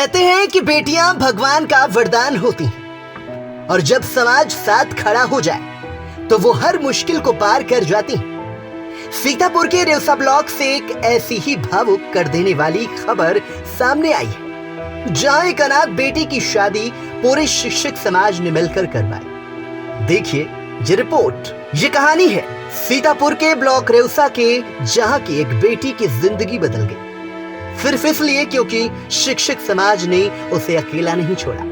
कहते हैं कि बेटियां भगवान का वरदान होती हैं और जब समाज साथ खड़ा हो जाए तो वो हर मुश्किल को पार कर जाती हैं। सीतापुर के रेवसा ब्लॉक से एक ऐसी ही भावुक कर देने वाली खबर सामने आई है, जहां एक अनाथ बेटी की शादी पूरे शिक्षक समाज ने मिलकर करवाई। देखिए ये रिपोर्ट। ये कहानी है सीतापुर के ब्लॉक रेवसा के, जहां की एक बेटी की जिंदगी बदल गई, सिर्फ इसलिए क्योंकि शिक्षक समाज ने उसे अकेला नहीं छोड़ा।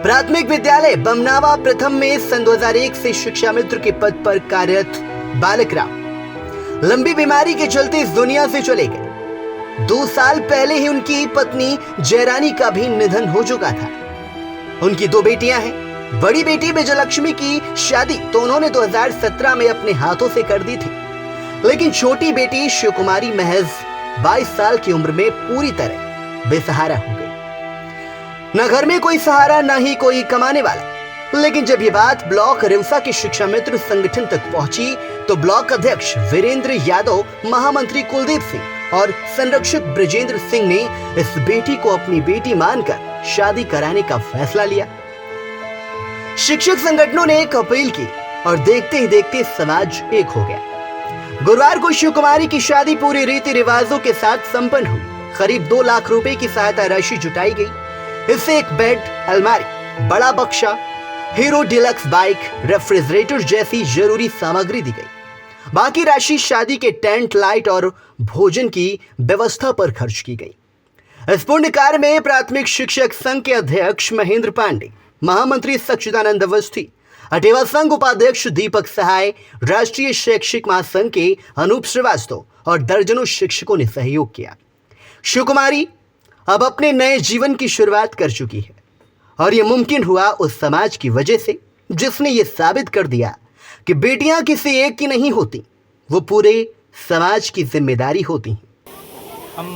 प्राथमिक विद्यालय बमनावा प्रथम में सन 2001 से शिक्षा मित्र के पद पर कार्यरत बालक राम लंबी बीमारी के चलते इस दुनिया से चले गए। 2 साल पहले ही उनकी पत्नी जयरानी का भी निधन हो चुका था। उनकी 2 बेटियां हैं। बड़ी बेटी विजयलक्ष्मी की शादी तो उन्होंने 2017 में अपने हाथों से कर दी थी, लेकिन छोटी बेटी शिव कुमारी महज 22 साल की उम्र में पूरी तरह बेसहारा हो गई। न घर में कोई सहारा, न ही कोई कमाने वाला। लेकिन जब ये बात ब्लॉक रेवसा के शिक्षा मित्र संगठन तक पहुंची तो ब्लॉक अध्यक्ष वीरेंद्र यादव, महामंत्री कुलदीप सिंह और संरक्षक ब्रजेंद्र सिंह ने इस बेटी को अपनी बेटी मानकर शादी कराने का फैसला लिया। शिक्षक संगठनों ने एक अपील की और देखते ही देखते समाज एक हो गया। गुरुवार को शिव कुमारी की शादी पूरे रीति रिवाजों के साथ संपन्न हुई। करीब 2 लाख रुपए की सहायता राशि जुटाई गई। इससे एक बेड, अलमारी, बड़ा बक्सा, हीरो डिलक्स बाइक, रेफ्रिजरेटर जैसी जरूरी सामग्री दी गई। बाकी राशि शादी के टेंट, लाइट और भोजन की व्यवस्था पर खर्च की गई। इस पुण्य कार्य में प्राथमिक शिक्षक संघ के अध्यक्ष महेंद्र पांडे, महामंत्री सच्चिदानंद अवस्थी, अटेवा संघ उपाध्यक्ष दीपक सहाय, राष्ट्रीय शैक्षिक महासंघ के अनूप श्रीवास्तव और दर्जनों शिक्षकों ने सहयोग किया। शिव कुमारी अब अपने नए जीवन की शुरुआत कर चुकी है और यह मुमकिन हुआ उस समाज की वजह से जिसने ये साबित कर दिया कि बेटियां किसी एक की नहीं होती, वो पूरे समाज की जिम्मेदारी होती हैं। हम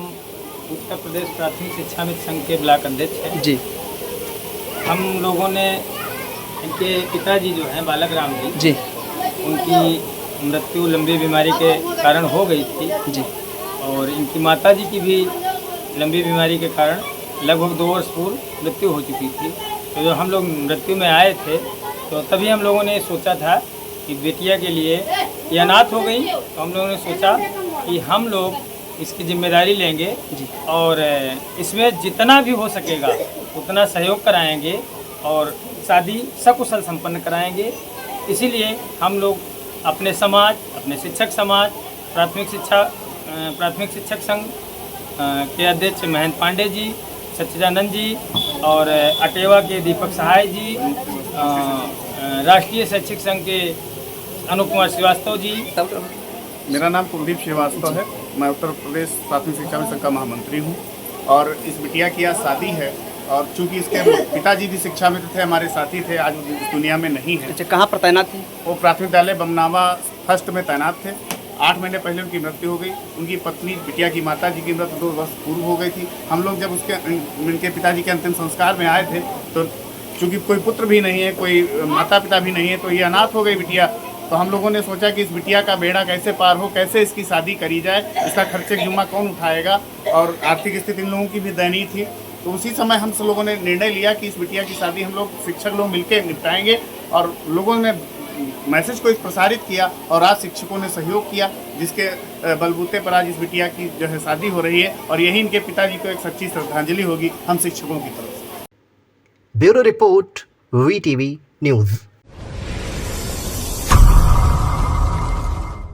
उत्तर प्रदेश प्राथमिक शिक्षा मित्र संघ के ब्लॉक अध्यक्ष हैं जी। हम लोगों ने इनके पिताजी जो हैं बालक राम जी, उनकी मृत्यु लंबी बीमारी के कारण हो गई थी जी, और इनकी माताजी की भी लंबी बीमारी के कारण लगभग 2 वर्ष पूर्व मृत्यु हो चुकी थी। तो जब हम लोग मृत्यु में आए थे तो तभी हम लोगों ने सोचा था कि बेटिया के लिए ये अनाथ हो गई, तो हम लोगों ने सोचा कि हम लोग इसकी जिम्मेदारी लेंगे और इसमें जितना भी हो सकेगा उतना सहयोग कराएंगे और शादी सकुशल संपन्न कराएंगे। इसीलिए हम लोग अपने समाज, अपने शिक्षक समाज, प्राथमिक शिक्षक संघ के अध्यक्ष महेंद्र पांडे जी, सच्चिदानंद जी और अटेवा के दीपक सहाय जी, राष्ट्रीय शैक्षिक संघ के अनूप कुमार श्रीवास्तव जी। मेरा नाम कुलदीप श्रीवास्तव है। मैं उत्तर प्रदेश प्राथमिक शिक्षा संघ का महामंत्री हूँ और इस बिटिया की आज शादी है और चूंकि इसके पिताजी भी शिक्षा मित्र थे, हमारे साथी थे, आज इस दुनिया में नहीं है। अच्छा, कहाँ पर तैनात थे? वो प्राथमिक विद्यालय बमनावा फर्स्ट में तैनात थे। 8 महीने पहले उनकी मृत्यु हो गई। उनकी पत्नी बिटिया की माताजी की मृत्यु 2 वर्ष पूर्व हो गई थी। हम लोग जब उनके पिताजी के अंतिम संस्कार में आए थे तो चूँकि कोई पुत्र भी नहीं है, कोई माता पिता भी नहीं है, तो ये अनाथ हो गई बिटिया। तो हम लोगों ने सोचा कि इस बिटिया का बेड़ा कैसे पार हो, कैसे इसकी शादी करी जाए, इसका खर्चे का जुम्मा कौन उठाएगा, और आर्थिक स्थिति इन लोगों की भी दयनीय थी। तो उसी समय हम सब लोगों ने निर्णय लिया कि इस बिटिया की शादी हम लोग शिक्षक लोग मिलकर निपटाएंगे और लोगों ने मैसेज को प्रसारित किया और आज शिक्षकों ने सहयोग किया, जिसके बलबूते पर आज इस बिटिया की जो है शादी हो रही है और यही इनके पिताजी को एक सच्ची श्रद्धांजलि होगी हम शिक्षकों की तरफ से। Bureau report, VTV news.